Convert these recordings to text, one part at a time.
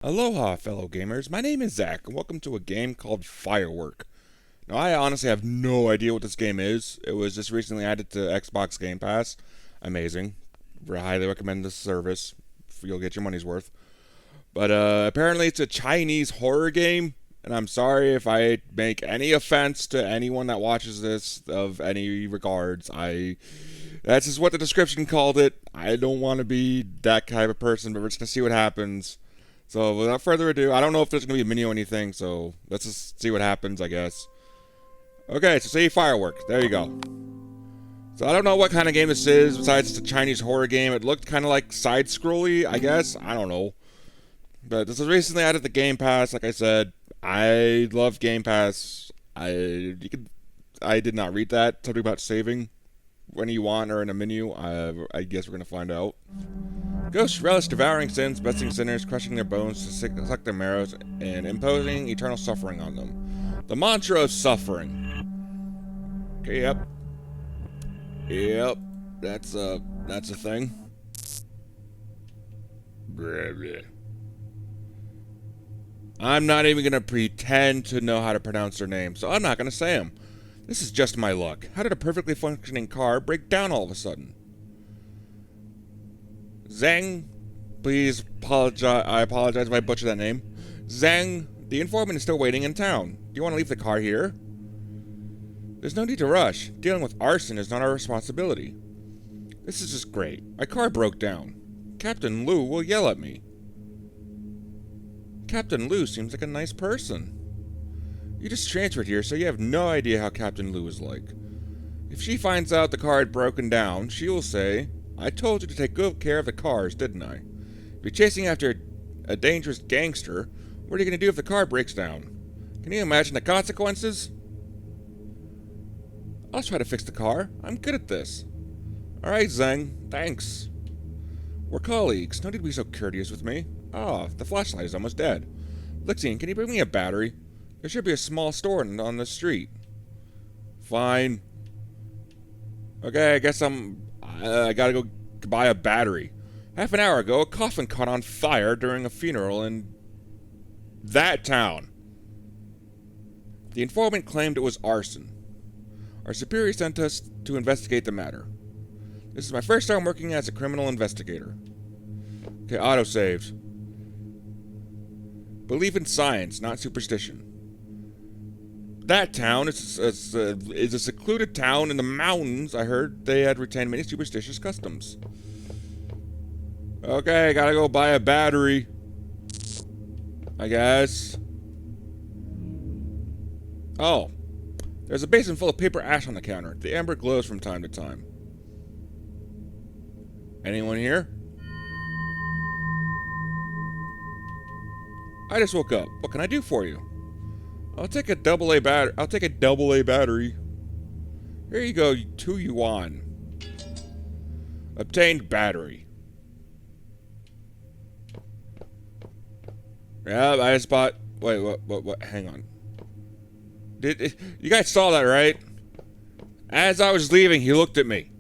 Aloha, fellow gamers. My name is Zach, and welcome to a game called Firework. Now, I honestly have no idea what this game is. It was just recently added to Xbox Game Pass. Amazing. I highly recommend this service. You'll get your money's worth. But apparently it's a Chinese horror game, and I'm sorry if I make any offense to anyone that watches this of any regards. That's just what the description called it. I don't want to be that kind of person, but we're just going to see what happens. So without further ado, I don't know if there's going to be a menu or anything, so let's just see what happens, I guess. Okay, so say Firework. There you go. So I don't know what kind of game this is, besides it's a Chinese horror game. It looked kind of like side-scrolly, I guess. I don't know. But this was recently added to Game Pass, like I said. I love Game Pass. I did not read that. Something about saving when you want or in a menu. I guess we're going to find out. Ghosts relish devouring sins, besting sinners, crushing their bones to suck their marrows, and imposing eternal suffering on them. The mantra of suffering. Okay, yep. That's a thing. Blah, blah. I'm not even gonna pretend to know how to pronounce their name, so I'm not gonna say them. This is just my luck. How did a perfectly functioning car break down all of a sudden? Zhang, please apologize. I apologize if I butchered that name. Zhang, the informant is still waiting in town. Do you want to leave the car here? There's no need to rush. Dealing with arson is not our responsibility. This is just great. My car broke down. Captain Liu will yell at me. Captain Liu seems like a nice person. You just transferred here, so you have no idea how Captain Liu is like. If she finds out the car had broken down, she will say, I told you to take good care of the cars, didn't I? If you're chasing after a dangerous gangster, what are you going to do if the car breaks down? Can you imagine the consequences? I'll try to fix the car. I'm good at this. Alright, Zhang. Thanks. We're colleagues. No need to be so courteous with me. Oh, the flashlight is almost dead. Lixine, can you bring me a battery? There should be a small store on the street. Fine. Okay, I guess I gotta go buy a battery. Half an hour ago, a coffin caught on fire during a funeral in that town. The informant claimed it was arson. Our superior sent us to investigate the matter. This is my first time working as a criminal investigator. Okay, autosaved. Believe in science, not superstition. That town is a secluded town in the mountains. I heard they had retained many superstitious customs. Okay, gotta go buy a battery. I guess. Oh. There's a basin full of paper ash on the counter. The amber glows from time to time. Anyone here? I just woke up. What can I do for you? I'll take a double A battery. Here you go, 2 yuan. Obtained battery. Yeah, I just bought. Wait, what? Hang on. You guys saw that, right? As I was leaving, he looked at me.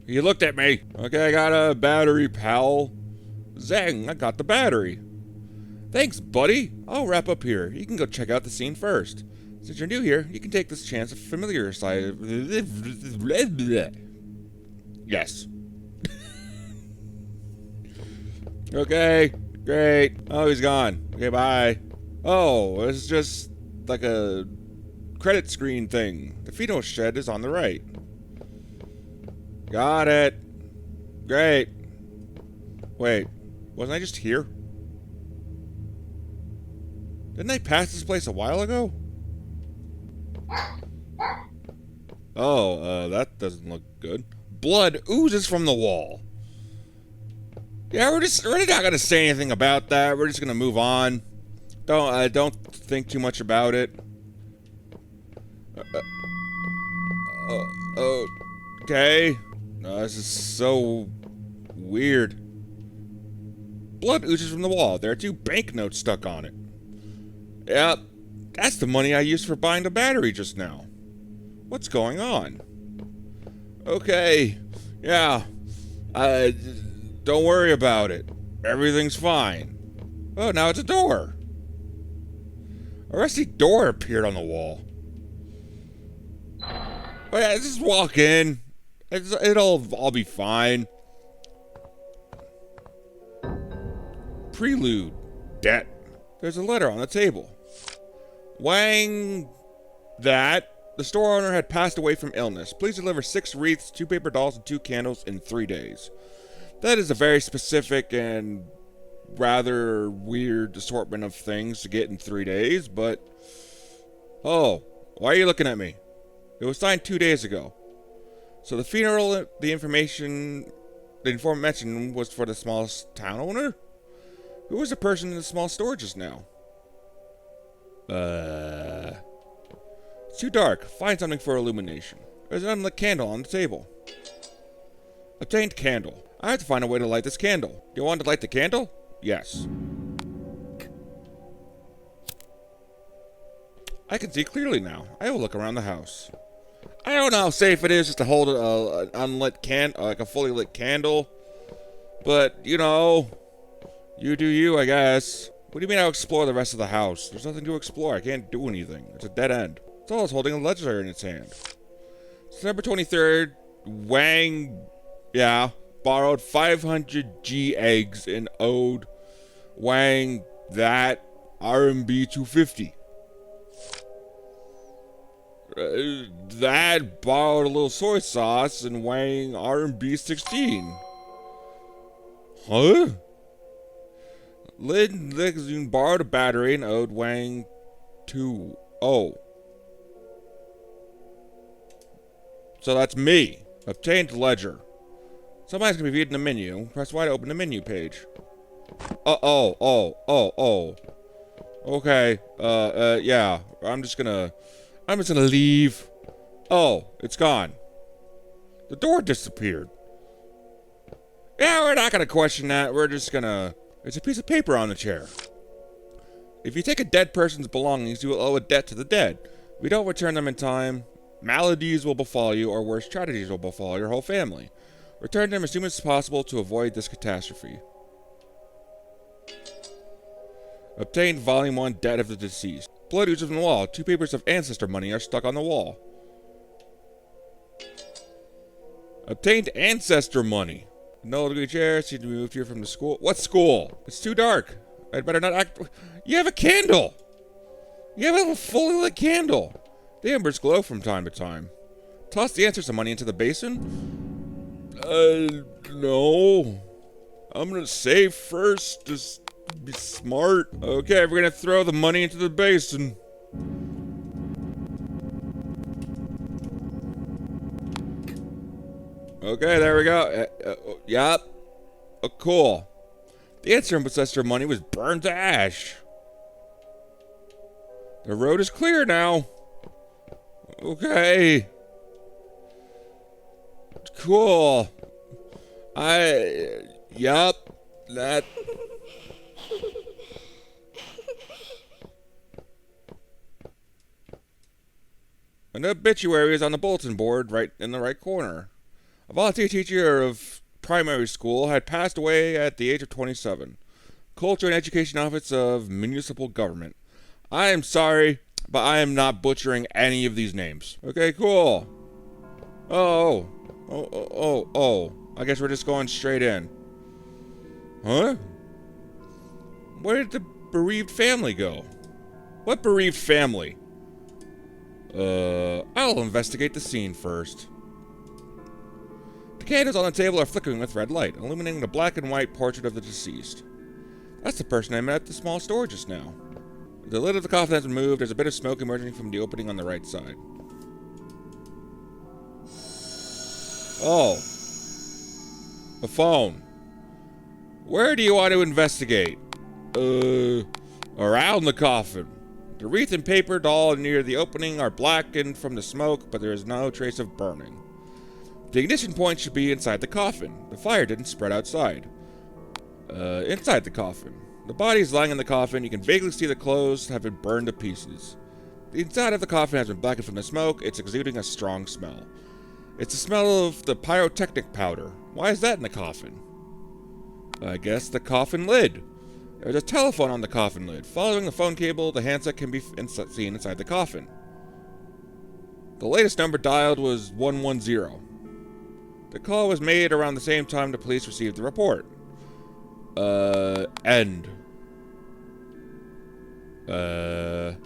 Okay, I got a battery, pal. Zang, I got the battery. Thanks, buddy. I'll wrap up here. You can go check out the scene first. Since you're new here, you can take this chance to familiar side. Yes. Okay, great. Oh, he's gone. Okay, bye. Oh, it's just like a credit screen thing. The fetal shed is on the right. Got it. Great. Wait, wasn't I just here? Didn't I pass this place a while ago? Oh, that doesn't look good. Blood oozes from the wall. Yeah, we're not gonna say anything about that. We're just gonna move on. Don't think too much about it. Okay. No, this is so weird. Blood oozes from the wall. There are 2 banknotes stuck on it. Yep, that's the money I used for buying the battery just now. What's going on? Okay, yeah, don't worry about it. Everything's fine. Oh, now it's a door. A rusty door appeared on the wall. Oh yeah, just walk in. It'll all be fine. Prelude. Debt. There's a letter on the table. Wang that. The store owner had passed away from illness. Please deliver 6 wreaths, 2 paper dolls, and 2 candles in 3 days. That is a very specific and rather weird assortment of things to get in 3 days, but... Oh, why are you looking at me? It was signed 2 days ago. So the funeral, the informant mentioned was for the smallest town owner? Who was the person in the small store just now? It's too dark. Find something for illumination. There's an unlit candle on the table. Obtained candle. I have to find a way to light this candle. Do you want to light the candle? Yes. I can see clearly now. I will look around the house. I don't know how safe it is just to hold an unlit like a fully lit candle. But, you know, you do you, I guess. What do you mean I'll explore the rest of the house? There's nothing to explore. I can't do anything. It's a dead end. It's all is holding a ledger in its hand. September 23rd, Wang, borrowed 500 G eggs and owed Wang that RMB 250. That borrowed a little soy sauce and Wang RMB 16. Huh? Lin borrowed a battery and owed Wang 2. Oh. So that's me. Obtained ledger. Somebody's gonna be reading the menu. Press Y to open the menu page. Okay. Yeah. I'm just gonna leave. Oh, it's gone. The door disappeared. Yeah, we're not gonna question that. We're just gonna... It's a piece of paper on the chair. If you take a dead person's belongings, you will owe a debt to the dead. If you don't return them in time, maladies will befall you, or worse, tragedies will befall your whole family. Return them as soon as possible to avoid this catastrophe. Obtained Volume 1 Debt of the Deceased. Blood oozes from the wall. 2 papers of ancestor money are stuck on the wall. Obtained ancestor money. No degree chair. Seem to be moved here from the school. What school? It's too dark. I'd better not act. You have a candle. You have a fully lit candle. The embers glow from time to time. Toss the ancestor money into the basin. No. I'm gonna save first. Just be smart. Okay, we're gonna throw the money into the basin. Okay, there we go. Yup. Oh, cool. The ancestor money was burned to ash. The road is clear now. Okay. Cool. Yup. That... An obituary is on the bulletin board right in the right corner. A volunteer teacher of primary school had passed away at the age of 27. Culture and Education Office of Municipal Government. I am sorry, but I am not butchering any of these names. Okay, cool. Oh. I guess we're just going straight in. Huh? Where did the bereaved family go? What bereaved family? I'll investigate the scene first. The candles on the table are flickering with red light, illuminating the black and white portrait of the deceased. That's the person I met at the small store just now. The lid of the coffin has been moved. There's a bit of smoke emerging from the opening on the right side. Oh. A phone. Where do you want to investigate? Around the coffin. The wreath and paper doll near the opening are blackened from the smoke, but there is no trace of burning. The ignition point should be inside the coffin. The fire didn't spread outside. Inside the coffin. The body is lying in the coffin. You can vaguely see the clothes have been burned to pieces. The inside of the coffin has been blackened from the smoke. It's exuding a strong smell. It's the smell of the pyrotechnic powder. Why is that in the coffin? I guess the coffin lid. There's a telephone on the coffin lid. Following the phone cable, the handset can be seen inside the coffin. The latest number dialed was 110. The call was made around the same time the police received the report. End. The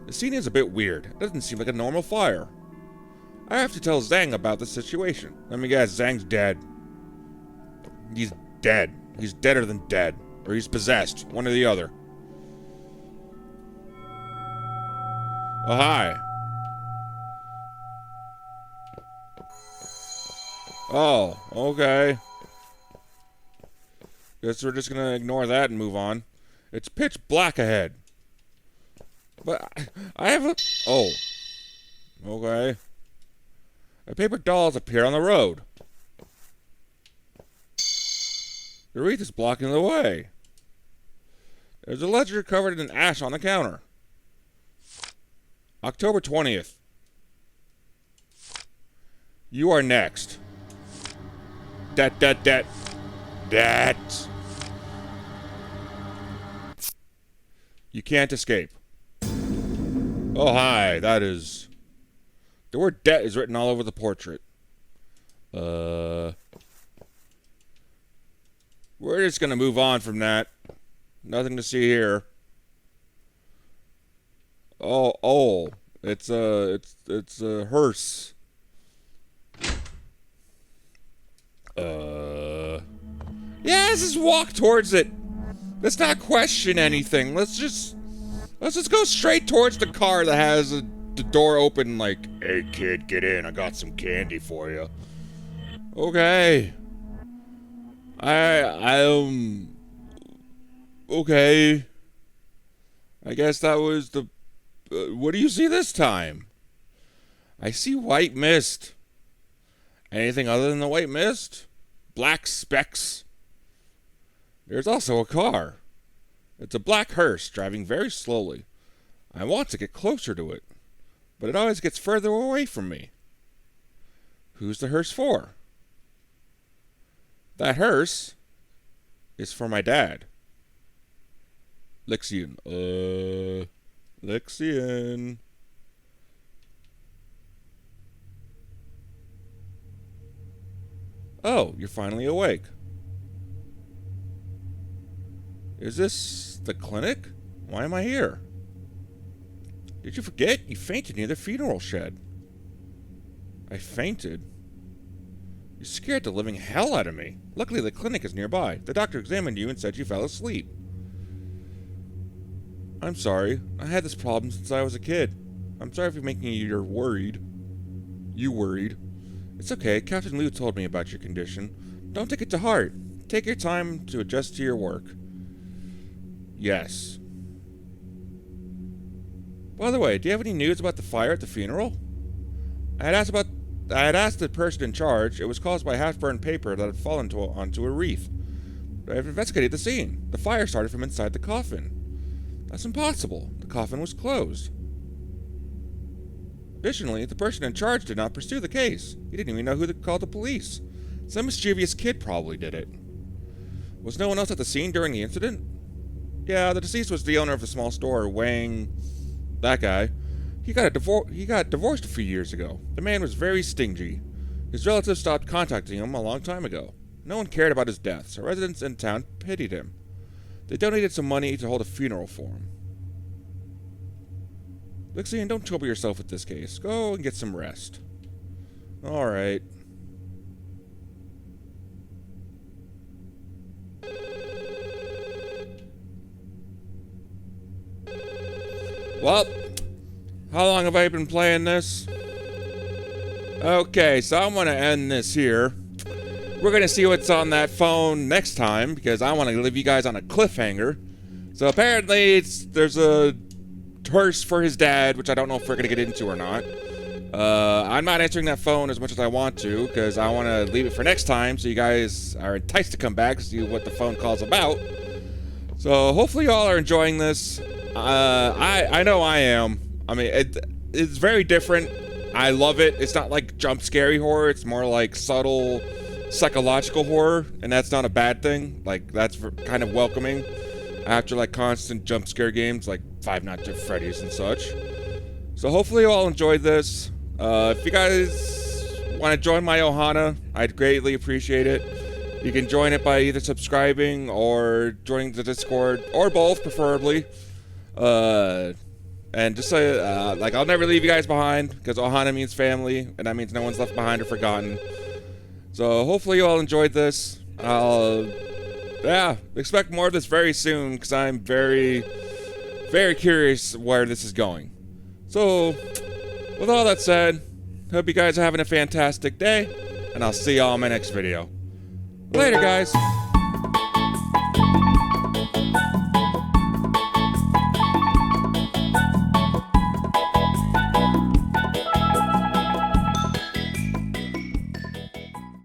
scene is a bit weird. It doesn't seem like a normal fire. I have to tell Zhang about the situation. Let me guess, Zhang's dead. He's dead. He's deader than dead. Or he's possessed. One or the other. Oh, hi. Oh, okay. Guess we're just gonna ignore that and move on. It's pitch black ahead. But I have a... Oh. Okay. A paper dolls appear on the road. The wreath is blocking the way. There's a ledger covered in ash on the counter. October 20th. You are next. That. You can't escape. Oh, hi. That is... The word debt is written all over the portrait. We're just gonna move on from that. Nothing to see here. Oh. It's a hearse. Yeah, let's just walk towards it. Let's not question anything. Let's just go straight towards the car that has the door open like, hey kid, get in. I got some candy for you. Okay. Okay. I guess that was the... what do you see this time? I see white mist. Anything other than the white mist? Black specks. There's also a car. It's a black hearse driving very slowly. I want to get closer to it, but it always gets further away from me. Who's the hearse for? That hearse is for my dad. Lixian. Lixian. Oh, you're finally awake. Is this the clinic? Why am I here? Did you forget? You fainted near the funeral shed. I fainted? You scared the living hell out of me. Luckily, the clinic is nearby. The doctor examined you and said you fell asleep. I'm sorry. I had this problem since I was a kid. I'm sorry for making you worried. You worried. It's okay. Captain Liu told me about your condition. Don't take it to heart. Take your time to adjust to your work. Yes. By the way, do you have any news about the fire at the funeral? I had asked the person in charge. It was caused by half-burned paper that had fallen onto a wreath. I've investigated the scene. The fire started from inside the coffin. That's impossible. The coffin was closed. Additionally, the person in charge did not pursue the case. He didn't even know who to call the police. Some mischievous kid probably did it. Was no one else at the scene during the incident? Yeah, the deceased was the owner of the small store, Wang... That guy. He got divorced a few years ago. The man was very stingy. His relatives stopped contacting him a long time ago. No one cared about his death, so residents in town pitied him. They donated some money to hold a funeral for him. Lixian, don't trouble yourself with this case. Go and get some rest. Alright. Well, how long have I been playing this? Okay, so I'm going to end this here. We're going to see what's on that phone next time, because I want to leave you guys on a cliffhanger. So apparently, there's a hearse for his dad, which I don't know if we're going to get into or not. I'm not answering that phone as much as I want to, because I want to leave it for next time, so you guys are enticed to come back to see what the phone call's about. So hopefully you all are enjoying this. I know I am. I mean, it's very different. I love it. It's not like jump scary horror. It's more like subtle psychological horror, and that's not a bad thing. Like, that's kind of welcoming. after like constant jump scare games like Five Nights at Freddy's and such. So hopefully you all enjoyed this. If you guys want to join my Ohana, I'd greatly appreciate it. You can join it by either subscribing or joining the Discord, or both, preferably. And just say, like, I'll never leave you guys behind, because Ohana means family, and that means no one's left behind or forgotten. So hopefully you all enjoyed this. Expect more of this very soon, because I'm very, very curious where this is going. So, with all that said, hope you guys are having a fantastic day, and I'll see y'all in my next video. Later, guys!